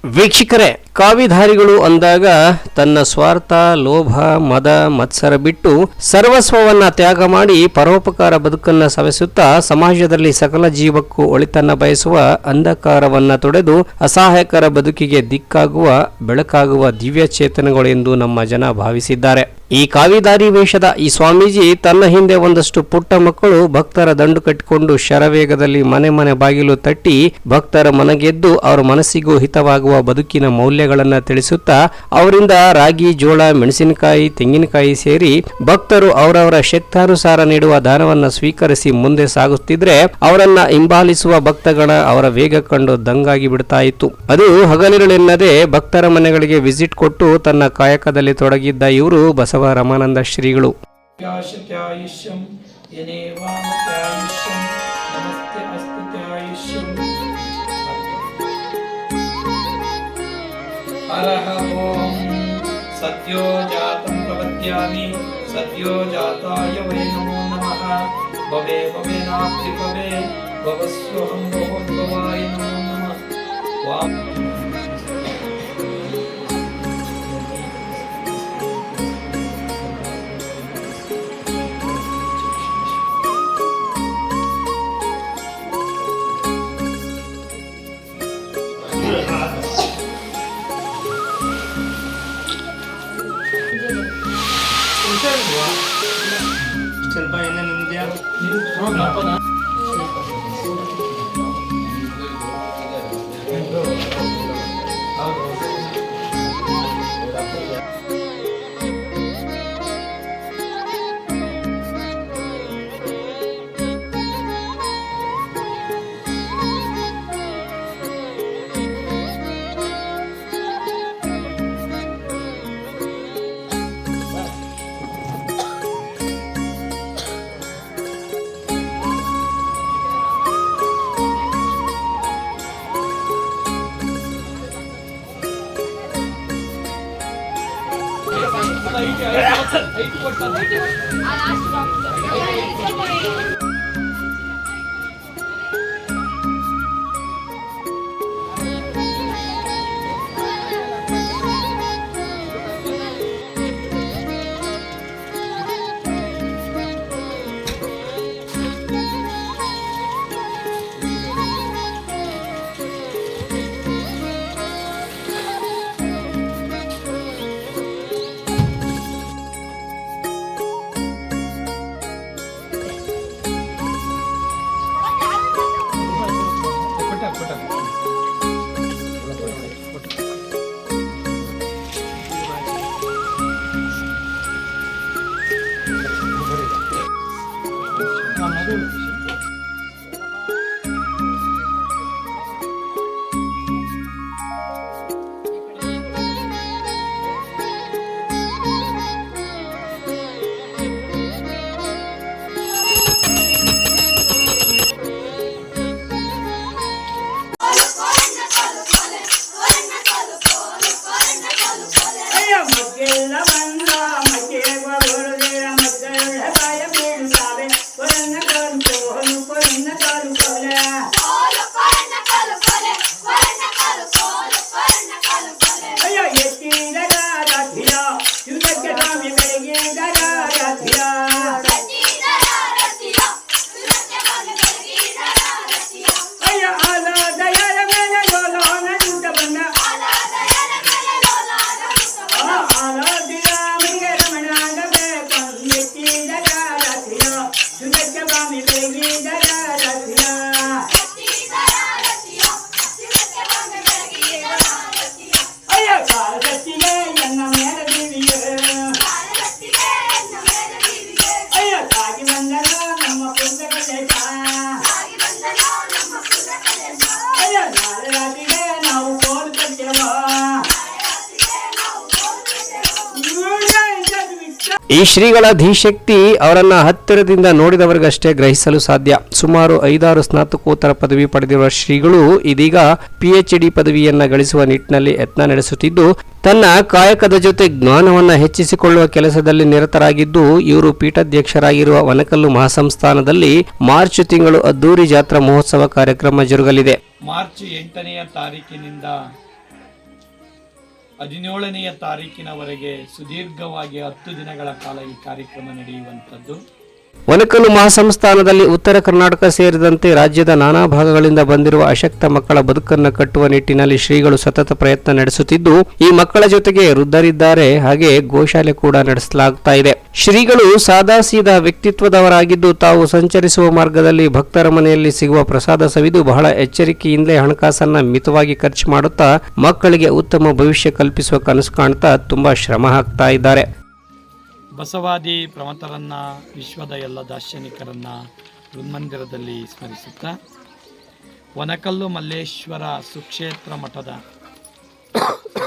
ವೀಕ್ಷಕರೇ, ಕಾವಿಧಾರಿಗಳು ಅಂದಾಗ ತನ್ನ ಸ್ವಾರ್ಥ, ಲೋಭ, ಮದ, ಮತ್ಸರ ಬಿಟ್ಟು ಸರ್ವಸ್ವವನ್ನ ತ್ಯಾಗ ಮಾಡಿ ಪರೋಪಕಾರ ಬದುಕನ್ನ ಸವೆಸುತ್ತಾ ಸಮಾಜದಲ್ಲಿ ಸಕಲ ಜೀವಕ್ಕೂ ಒಳಿತನ್ನ ಬಯಸುವ ಅಂಧಕಾರವನ್ನ ತೊಡೆದು ಅಸಹಾಯಕರ ಬದುಕಿಗೆ ದಿಕ್ಕಾಗುವ ಬೆಳಕಾಗುವ ದಿವ್ಯ ಚೇತನಗಳು ಎಂದು ನಮ್ಮ ಜನ ಭಾವಿಸಿದ್ದಾರೆ. ಈ ಕಾವಿದಾರಿ ವೇಷದ ಈ ಸ್ವಾಮೀಜಿ ತನ್ನ ಹಿಂದೆ ಒಂದಷ್ಟು ಪುಟ್ಟ ಮಕ್ಕಳು ಭಕ್ತರ ದಂಡು ಕಟ್ಟಿಕೊಂಡು ಶರವೇಗದಲ್ಲಿ ಮನೆ ಮನೆ ಬಾಗಿಲು ತಟ್ಟಿ ಭಕ್ತರ ಮನಗೆದ್ದು ಅವರ ಮನಸ್ಸಿಗೂ ಹಿತವಾಗುವ ಬದುಕಿನ ಮೌಲ್ಯಗಳನ್ನ ತಿಳಿಸುತ್ತಾ ಅವರಿಂದ ರಾಗಿ, ಜೋಳ, ಮೆಣಸಿನಕಾಯಿ, ತೆಂಗಿನಕಾಯಿ ಸೇರಿ ಭಕ್ತರು ಅವರವರ ಶಕ್ತಾನುಸಾರ ನೀಡುವ ದಾನವನ್ನ ಸ್ವೀಕರಿಸಿ ಮುಂದೆ ಸಾಗುತ್ತಿದ್ರೆ ಅವರನ್ನ ಹಿಂಬಾಲಿಸುವ ಭಕ್ತಗಣ ಅವರ ವೇಗ ಕಂಡು ದಂಗಾಗಿ ಬಿಡ್ತಾ ಇತ್ತು. ಅದು ಹಗಲಿರುಳೆನ್ನದೆ ಭಕ್ತರ ಮನೆಗಳಿಗೆ ವಿಸಿಟ್ ಕೊಟ್ಟು ತನ್ನ ಕಾಯಕದಲ್ಲಿ ತೊಡಗಿದ್ದ ಇವರು ಬಸವ ರಮಾನಂದ ಶ್ರೀಗಳು. ಸದ್ಯೋ ಜಾತಂ ಪ್ರಪದ್ಯಾಮಿ ಸದ್ಯೋ ಜಾತಾಯ ವೈ ನಮೋ ನಮಃ ಭವೆ ಭವೇನಾಪ್ತಿ ಭವೆ ಭವಸ್ವಹಂ ಭವೋದ್ಭವಾಯ ನಮೋ ನಮಃ. ಸ್ವಲ್ಪ ಏನೇನು ನಿಮ್ಗೆ ಈ ಶ್ರೀಗಳ ಧೀಶಕ್ತಿ ಅವರನ್ನ ಹತ್ತಿರದಿಂದ ನೋಡಿದವರಿಗಷ್ಟೇ ಗ್ರಹಿಸಲು ಸಾಧ್ಯ. ಸುಮಾರು 5-6 ಸ್ನಾತಕೋತ್ತರ ಪದವಿ ಪಡೆದಿರುವ ಶ್ರೀಗಳು ಇದೀಗ PhD ಪದವಿಯನ್ನ ಗಳಿಸುವ ನಿಟ್ಟಿನಲ್ಲಿ ಯತ್ನ ನಡೆಸುತ್ತಿದ್ದು ತನ್ನ ಕಾಯಕದ ಜೊತೆ ಜ್ಞಾನವನ್ನ ಹೆಚ್ಚಿಸಿಕೊಳ್ಳುವ ಕೆಲಸದಲ್ಲಿ ನಿರತರಾಗಿದ್ದು ಇವರು ಪೀಠಾಧ್ಯಕ್ಷರಾಗಿರುವ ವನಕಲ್ಲು ಮಹಾಸಂಸ್ಥಾನದಲ್ಲಿ ಮಾರ್ಚ್ ತಿಂಗಳು ಅದ್ದೂರಿ ಜಾತ್ರಾ ಮಹೋತ್ಸವ ಕಾರ್ಯಕ್ರಮ ಜರುಗಲಿದೆ. ಮಾರ್ಚ್ 8ನೇ ತಾರೀಕಿನಿಂದ 17ನೆಯ ತಾರೀಕಿನವರೆಗೆ ಸುದೀರ್ಘವಾಗಿ 10 ದಿನಗಳ ಕಾಲ ಈ ಕಾರ್ಯಕ್ರಮ ನಡೆಯುವಂಥದ್ದು. ಒನಕಲ್ಲು ಮಹಾಸಂಸ್ಥಾನದಲ್ಲಿ ಉತ್ತರ ಕರ್ನಾಟಕ ಸೇರಿದಂತೆ ರಾಜ್ಯದ ನಾನಾ ಭಾಗಗಳಿಂದ ಬಂದಿರುವ ಅಶಕ್ತ ಮಕ್ಕಳ ಬದುಕನ್ನು ಕಟ್ಟುವ ನಿಟ್ಟಿನಲ್ಲಿ ಶ್ರೀಗಳು ಸತತ ಪ್ರಯತ್ನ ನಡೆಸುತ್ತಿದ್ದು, ಈ ಮಕ್ಕಳ ಜೊತೆಗೆ ವೃದ್ಧರಿದ್ದಾರೆ, ಹಾಗೆ ಗೋಶಾಲೆ ಕೂಡ ನಡೆಸಲಾಗ್ತಾ ಇದೆ. ಶ್ರೀಗಳು ಸಾದಾಸೀದಾ ವ್ಯಕ್ತಿತ್ವದವರಾಗಿದ್ದು, ತಾವು ಸಂಚರಿಸುವ ಮಾರ್ಗದಲ್ಲಿ ಭಕ್ತರ ಮನೆಯಲ್ಲಿ ಸಿಗುವ ಪ್ರಸಾದ ಸವಿದು ಬಹಳ ಎಚ್ಚರಿಕೆಯಿಂದಲೇ ಹಣಕಾಸನ್ನ ಮಿತವಾಗಿ ಖರ್ಚು ಮಾಡುತ್ತಾ ಮಕ್ಕಳಿಗೆ ಉತ್ತಮ ಭವಿಷ್ಯ ಕಲ್ಪಿಸುವ ಕನಸು ಕಾಣ್ತಾ ತುಂಬಾ ಶ್ರಮ ಹಾಕ್ತಾ ಇದ್ದಾರೆ. ಬಸವಾದಿ ಪ್ರಮಥರನ್ನ, ವಿಶ್ವದ ಎಲ್ಲ ದಾರ್ಶನಿಕರನ್ನ ಹೃನ್ಮಂದಿರದಲ್ಲಿ ಸ್ಮರಿಸುತ್ತಾ ಒನಕಲ್ಲು ಮಲ್ಲೇಶ್ವರ ಸುಕ್ಷೇತ್ರ ಮಠದ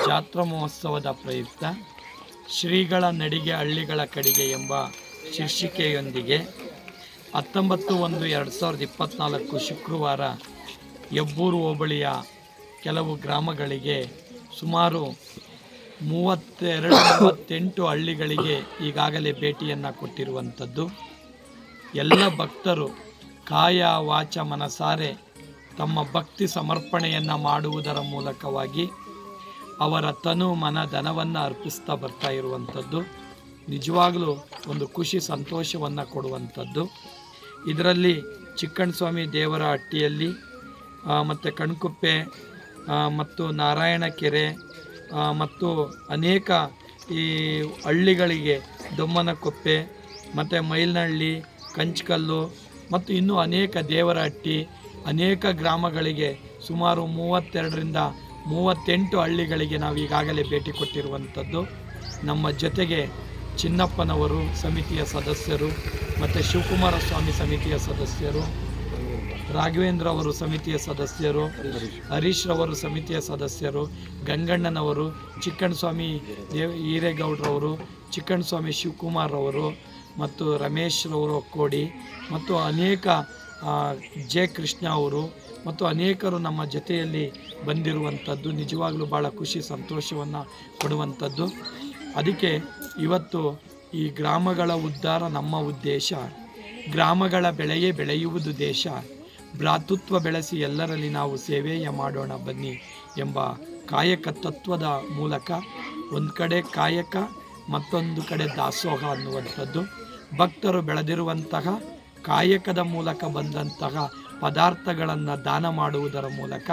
ಜಾತ್ರಾ ಮಹೋತ್ಸವದ ಪ್ರಯುಕ್ತ ಶ್ರೀಗಳ ನಡಿಗೆ ಹಳ್ಳಿಗಳ ಕಡೆಗೆ ಎಂಬ ಶೀರ್ಷಿಕೆಯೊಂದಿಗೆ 19/1/2024 ಶುಕ್ರವಾರ ಹೆಬ್ಬೂರು ಹೋಬಳಿಯ ಕೆಲವು ಗ್ರಾಮಗಳಿಗೆ ಸುಮಾರು 32-38 ಹಳ್ಳಿಗಳಿಗೆ ಈಗಾಗಲೇ ಭೇಟಿಯನ್ನು ಕೊಟ್ಟಿರುವಂಥದ್ದು. ಎಲ್ಲ ಭಕ್ತರು ಕಾಯ ವಾಚ ಮನಸಾರೆ ತಮ್ಮ ಭಕ್ತಿ ಸಮರ್ಪಣೆಯನ್ನು ಮಾಡುವುದರ ಮೂಲಕವಾಗಿ ಅವರ ತನು ಮನ ಧನವನ್ನು ಅರ್ಪಿಸ್ತಾ ಬರ್ತಾ ಇರುವಂಥದ್ದು ನಿಜವಾಗಲೂ ಒಂದು ಖುಷಿ ಸಂತೋಷವನ್ನು ಕೊಡುವಂಥದ್ದು. ಇದರಲ್ಲಿ ಚಿಕ್ಕಣ್ಣಸ್ವಾಮಿ ದೇವರ ಹಟ್ಟಿಯಲ್ಲಿ ಮತ್ತು ಕಣ್ಕುಪ್ಪೆ ಮತ್ತು ನಾರಾಯಣಕೆರೆ ಮತ್ತು ಅನೇಕ ಈ ಹಳ್ಳಿಗಳಿಗೆ ದೊಮ್ಮನಕೊಪ್ಪೆ ಮತ್ತು ಮೈಲ್ನಹಳ್ಳಿ, ಕಂಚಕಲ್ಲು ಮತ್ತು ಇನ್ನೂ ಅನೇಕ ದೇವರ ಹಟ್ಟಿ ಅನೇಕ ಗ್ರಾಮಗಳಿಗೆ ಸುಮಾರು 32-38 ಹಳ್ಳಿಗಳಿಗೆ ನಾವು ಈಗಾಗಲೇ ಭೇಟಿ ಕೊಟ್ಟಿರುವಂಥದ್ದು. ನಮ್ಮ ಜೊತೆಗೆ ಚಿನ್ನಪ್ಪನವರು ಸಮಿತಿಯ ಸದಸ್ಯರು ಮತ್ತು ಶಿವಕುಮಾರ ಸ್ವಾಮಿ ಸಮಿತಿಯ ಸದಸ್ಯರು, ರಾಘವೇಂದ್ರ ಅವರು ಸಮಿತಿಯ ಸದಸ್ಯರು, ಹರೀಶ್ ರವರು ಸಮಿತಿಯ ಸದಸ್ಯರು, ಗಂಗಣ್ಣನವರು, ಚಿಕ್ಕಣ್ಣಸ್ವಾಮಿ ಹಿರೇಗೌಡರವರು, ಚಿಕ್ಕಣ್ಣಸ್ವಾಮಿ ಶಿವಕುಮಾರ್ ಅವರು ಮತ್ತು ರಮೇಶ್ ರವರು ಒಕ್ಕೋಡಿ ಮತ್ತು ಅನೇಕ ಜೆ ಕೃಷ್ಣ ಅವರು ಮತ್ತು ಅನೇಕರು ನಮ್ಮ ಜೊತೆಯಲ್ಲಿ ಬಂದಿರುವಂಥದ್ದು ನಿಜವಾಗಲೂ ಭಾಳ ಖುಷಿ ಸಂತೋಷವನ್ನು ಕೊಡುವಂಥದ್ದು. ಅದಕ್ಕೆ ಇವತ್ತು ಈ ಗ್ರಾಮಗಳ ಉದ್ಧಾರ ನಮ್ಮ ಉದ್ದೇಶ, ಗ್ರಾಮಗಳ ಬೆಳೆಯೇ ಬೆಳೆಯುವುದು ದೇಶ, ಭ್ರಾತೃತ್ವ ಬೆಳೆಸಿ ಎಲ್ಲರಲ್ಲಿ ನಾವು ಸೇವೆಯ ಮಾಡೋಣ ಬನ್ನಿ ಎಂಬ ಕಾಯಕ ತತ್ವದ ಮೂಲಕ ಒಂದು ಕಡೆ ಕಾಯಕ ಮತ್ತೊಂದು ಕಡೆ ದಾಸೋಹ ಅನ್ನುವಂಥದ್ದು. ಭಕ್ತರು ಬೆಳೆದಿರುವಂತಹ ಕಾಯಕದ ಮೂಲಕ ಬಂದಂತಹ ಪದಾರ್ಥಗಳನ್ನು ದಾನ ಮಾಡುವುದರ ಮೂಲಕ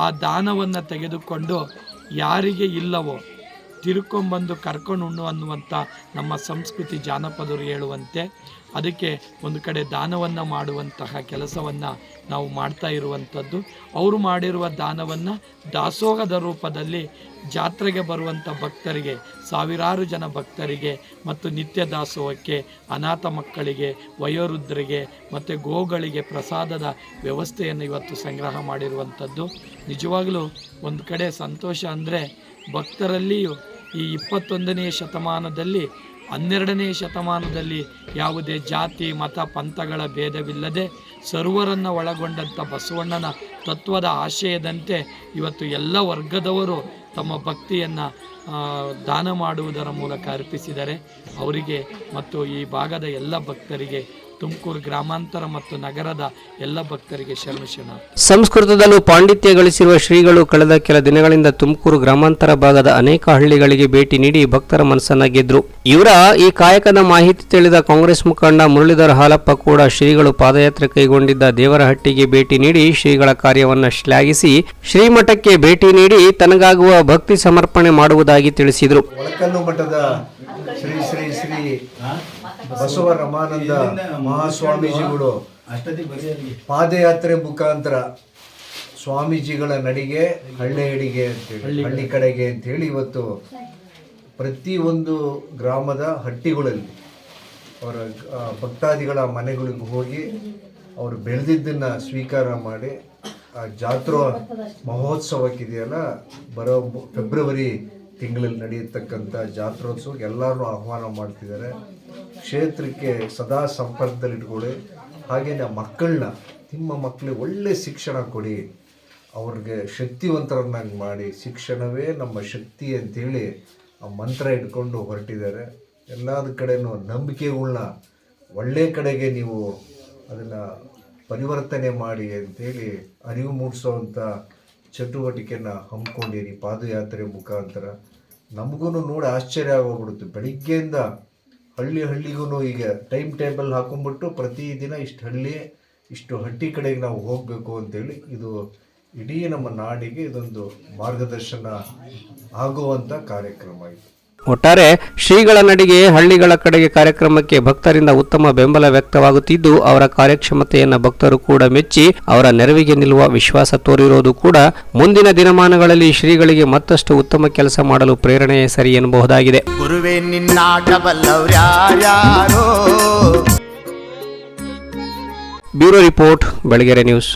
ಆ ದಾನವನ್ನು ತೆಗೆದುಕೊಂಡು ಯಾರಿಗೆ ಇಲ್ಲವೋ ತಿರ್ಕೊಂಬಂದು ಕರ್ಕೊಂಡು ಉಣ್ಣು ಅನ್ನುವಂಥ ನಮ್ಮ ಸಂಸ್ಕೃತಿ ಜಾನಪದರು ಹೇಳುವಂತೆ ಅದಕ್ಕೆ ಒಂದು ಕಡೆ ದಾನವನ್ನು ಮಾಡುವಂತಹ ಕೆಲಸವನ್ನು ನಾವು ಮಾಡ್ತಾ ಇರುವಂಥದ್ದು. ಅವರು ಮಾಡಿರುವ ದಾನವನ್ನು ದಾಸೋಹದ ರೂಪದಲ್ಲಿ ಜಾತ್ರೆಗೆ ಬರುವಂಥ ಭಕ್ತರಿಗೆ, ಸಾವಿರಾರು ಜನ ಭಕ್ತರಿಗೆ ಮತ್ತು ನಿತ್ಯ ದಾಸೋಹಕ್ಕೆ, ಅನಾಥ ಮಕ್ಕಳಿಗೆ, ವಯೋವೃದ್ಧರಿಗೆ ಮತ್ತು ಗೋಗಳಿಗೆ ಪ್ರಸಾದದ ವ್ಯವಸ್ಥೆಯನ್ನು ಇವತ್ತು ಸಂಗ್ರಹ ಮಾಡಿರುವಂಥದ್ದು. ನಿಜವಾಗಲೂ ಒಂದು ಕಡೆ ಸಂತೋಷ ಅಂದರೆ ಭಕ್ತರಲ್ಲಿಯೂ ಈ 21ನೇ ಶತಮಾನದಲ್ಲಿ 12ನೇ ಶತಮಾನದಲ್ಲಿ ಯಾವುದೇ ಜಾತಿ ಮತ ಪಂಥಗಳ ಭೇದವಿಲ್ಲದೆ ಸರ್ವರನ್ನು ಒಳಗೊಂಡಂಥ ಬಸವಣ್ಣನ ತತ್ವದ ಆಶಯದಂತೆ ಇವತ್ತು ಎಲ್ಲ ವರ್ಗದವರು ತಮ್ಮ ಭಕ್ತಿಯನ್ನು ದಾನ ಮಾಡುವುದರ ಮೂಲಕ ಅರ್ಪಿಸಿದರೆ ಅವರಿಗೆ ಮತ್ತು ಈ ಭಾಗದ ಎಲ್ಲ ಭಕ್ತರಿಗೆ, ತುಮಕೂರು ಗ್ರಾಮಾಂತರ ಮತ್ತು ನಗರದ ಎಲ್ಲ ಭಕ್ತರಿಗೆ ಶರಣ. ಸಂಸ್ಕೃತದಲ್ಲೂ ಪಾಂಡಿತ್ಯ ಗಳಿಸಿರುವ ಶ್ರೀಗಳು ಕಳೆದ ಕೆಲ ದಿನಗಳಿಂದ ತುಮಕೂರು ಗ್ರಾಮಾಂತರ ಭಾಗದ ಅನೇಕ ಹಳ್ಳಿಗಳಿಗೆ ಭೇಟಿ ನೀಡಿ ಭಕ್ತರ ಮನಸ್ಸನ್ನ ಗೆದ್ರು. ಇವರ ಈ ಕಾಯಕದ ಮಾಹಿತಿ ತಿಳಿದ ಕಾಂಗ್ರೆಸ್ ಮುಖಂಡ ಮುರಳೀಧರ ಹಾಲಪ್ಪ ಕೂಡ ಶ್ರೀಗಳು ಪಾದಯಾತ್ರೆ ಕೈಗೊಂಡಿದ್ದ ದೇವರಹಟ್ಟಿಗೆ ಭೇಟಿ ನೀಡಿ ಶ್ರೀಗಳ ಕಾರ್ಯವನ್ನು ಶ್ಲಾಘಿಸಿ ಶ್ರೀಮಠಕ್ಕೆ ಭೇಟಿ ನೀಡಿ ತನಗಾಗುವ ಭಕ್ತಿ ಸಮರ್ಪಣೆ ಮಾಡುವುದಾಗಿ ತಿಳಿಸಿದರು. ಒಳಕಲ್ಲು ಮಠದ ಶ್ರೀ ಶ್ರೀ ಶ್ರೀ ಬಸವ ರಮಾನಂದ ಮಹಾಸ್ವಾಮೀಜಿಗಳು ಪಾದಯಾತ್ರೆ ಮುಖಾಂತರ ಸ್ವಾಮೀಜಿಗಳ ನಡಿಗೆ ಹಳ್ಳಿಯಡಿಗೆ ಅಂತೇಳಿ, ಹಳ್ಳಿ ಕಡೆಗೆ ಅಂತೇಳಿ ಇವತ್ತು ಪ್ರತಿಯೊಂದು ಗ್ರಾಮದ ಹಟ್ಟಿಗಳಲ್ಲಿ ಅವರ ಭಕ್ತಾದಿಗಳ ಮನೆಗಳಿಗೆ ಹೋಗಿ ಅವರು ಬೆಳೆದಿದ್ದನ್ನು ಸ್ವೀಕಾರ ಮಾಡಿ ಆ ಜಾತ್ರಾ ಮಹೋತ್ಸವಕ್ಕಿದೆಯಲ್ಲ ಬರೋ ಫೆಬ್ರವರಿ ತಿಂಗಳಲ್ಲಿ ನಡೆಯತಕ್ಕಂಥ ಜಾತ್ರೋತ್ಸವಕ್ಕೆ ಎಲ್ಲರೂ ಆಹ್ವಾನ ಮಾಡ್ತಿದ್ದಾರೆ. ಕ್ಷೇತ್ರಕ್ಕೆ ಸದಾ ಸಂಪರ್ಕದಲ್ಲಿಟ್ಕೊಳ್ಳಿ. ಹಾಗೆಯೇ ಮಕ್ಕಳನ್ನ, ನಿಮ್ಮ ಮಕ್ಕಳಿಗೆ ಒಳ್ಳೆ ಶಿಕ್ಷಣ ಕೊಡಿ, ಅವ್ರಿಗೆ ಶಕ್ತಿವಂತರನ್ನಾಗಿ ಮಾಡಿ, ಶಿಕ್ಷಣವೇ ನಮ್ಮ ಶಕ್ತಿ ಅಂಥೇಳಿ ಆ ಮಂತ್ರ ಇಟ್ಕೊಂಡು ಹೊರಟಿದ್ದಾರೆ. ಎಲ್ಲದ ಕಡೆನೂ ನಂಬಿಕೆಗಳನ್ನ ಒಳ್ಳೆ ಕಡೆಗೆ ನೀವು ಅದನ್ನು ಪರಿವರ್ತನೆ ಮಾಡಿ ಅಂಥೇಳಿ ಅರಿವು ಮೂಡಿಸೋವಂಥ ಚಟುವಟಿಕೆಯನ್ನು ಹಮ್ಮಿಕೊಂಡಿರಿ ಪಾದಯಾತ್ರೆ ಮುಖಾಂತರ. ನಮಗೂ ನೋಡಿ ಆಶ್ಚರ್ಯ ಆಗೋಗ್ಬಿಡುತ್ತೆ. ಬೆಳಿಗ್ಗೆಯಿಂದ ಹಳ್ಳಿಗೂ ಈಗ ಟೈಮ್ ಟೇಬಲ್ ಹಾಕೊಂಡ್ಬಿಟ್ಟು ಪ್ರತಿದಿನ ಇಷ್ಟು ಹಟ್ಟಿ ಕಡೆಗೆ ನಾವು ಹೋಗಬೇಕು ಅಂತೇಳಿ ಇದು ಇಡೀ ನಮ್ಮ ನಾಡಿಗೆ ಇದೊಂದು ಮಾರ್ಗದರ್ಶನ ಆಗುವಂಥ ಕಾರ್ಯಕ್ರಮ ಇದು. ಒಟ್ಟಾರೆ ಶ್ರೀಗಳ ನಡಿಗೆ ಹಳ್ಳಿಗಳ ಕಡೆಗೆ ಕಾರ್ಯಕ್ರಮಕ್ಕೆ ಭಕ್ತರಿಂದ ಉತ್ತಮ ಬೆಂಬಲ ವ್ಯಕ್ತವಾಗುತ್ತಿದ್ದು, ಅವರ ಕಾರ್ಯಕ್ಷಮತೆಯನ್ನು ಭಕ್ತರು ಕೂಡ ಮೆಚ್ಚಿ ಅವರ ನೆರವಿಗೆ ನಿಲ್ಲುವ ವಿಶ್ವಾಸ ತೋರಿರೋದು ಕೂಡ ಮುಂದಿನ ದಿನಮಾನಗಳಲ್ಲಿ ಶ್ರೀಗಳಿಗೆ ಮತ್ತಷ್ಟು ಉತ್ತಮ ಕೆಲಸ ಮಾಡಲು ಪ್ರೇರಣೆ ಸರಿ ಎನ್ನಬಹುದಾಗಿದೆ. ಗುರುವೇ ನಿನ್ನಾಟಬಲ್ಲವ್ರ್ಯಾರ್ಯಾರೋ. Bureau report, Belagere news.